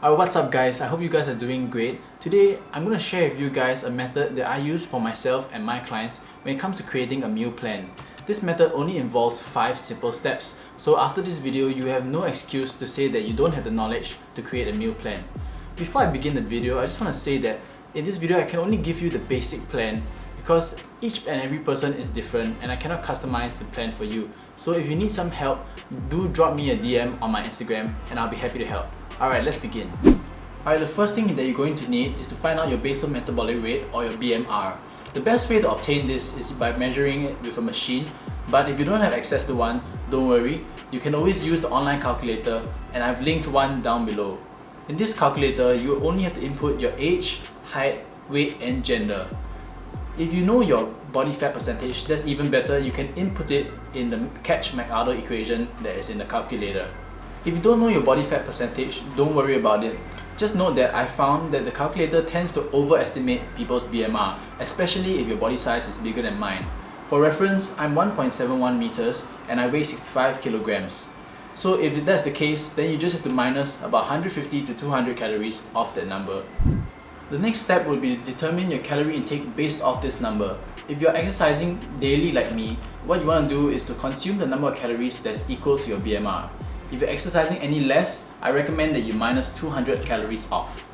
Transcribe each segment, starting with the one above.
Alright, what's up guys? I hope you guys are doing great. Today, I'm going to share with you guys a method that I use for myself and my clients when it comes to creating a meal plan. This method only involves 5 simple steps, so after this video, you have no excuse to say that you don't have the knowledge to create a meal plan. Before I begin the video, I just want to say that in this video, I can only give you the basic plan because each and every person is different and I cannot customize the plan for you. So if you need some help, do drop me a DM on my Instagram and I'll be happy to help. Alright, let's begin. Alright, the first thing that you're going to need is to find out your basal metabolic rate or your BMR. The best way to obtain this is by measuring it with a machine, but if you don't have access to one, don't worry, you can always use the online calculator and I've linked one down below. In this calculator, you only have to input your age, height, weight and gender. If you know your body fat percentage, that's even better. You can input it in the Catch-McArdle equation that is in the calculator. If you don't know your body fat percentage, don't worry about it. Just note that I found that the calculator tends to overestimate people's BMR, especially if your body size is bigger than mine. For reference, I'm 1.71 meters and I weigh 65 kilograms. So if that's the case, then you just have to minus about 150 to 200 calories off that number. The next step would be to determine your calorie intake based off this number. If you're exercising daily like me, what you want to do is to consume the number of calories that's equal to your BMR. If you're exercising any less, I recommend that you minus 200 calories off.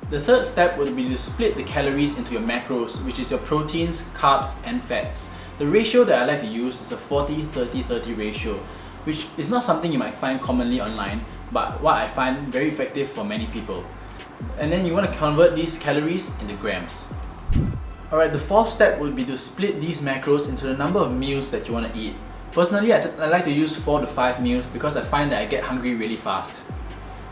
The third step would be to split the calories into your macros, which is your proteins, carbs and fats. The ratio that I like to use is a 40-30-30 ratio, which is not something you might find commonly online, but what I find very effective for many people. And then you want to convert these calories into grams. Alright, the fourth step would be to split these macros into the number of meals that you want to eat. Personally, I like to use 4 to 5 meals because I find that I get hungry really fast.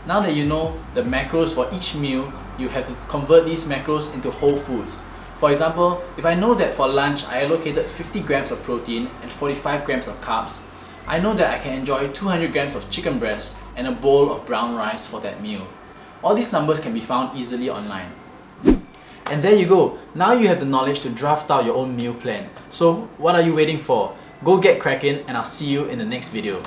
Now that you know the macros for each meal, you have to convert these macros into whole foods. For example, if I know that for lunch I allocated 50 grams of protein and 45 grams of carbs, I know that I can enjoy 200 grams of chicken breast and a bowl of brown rice for that meal. All these numbers can be found easily online. And there you go, now you have the knowledge to draft out your own meal plan. So what are you waiting for? Go get cracking and I'll see you in the next video.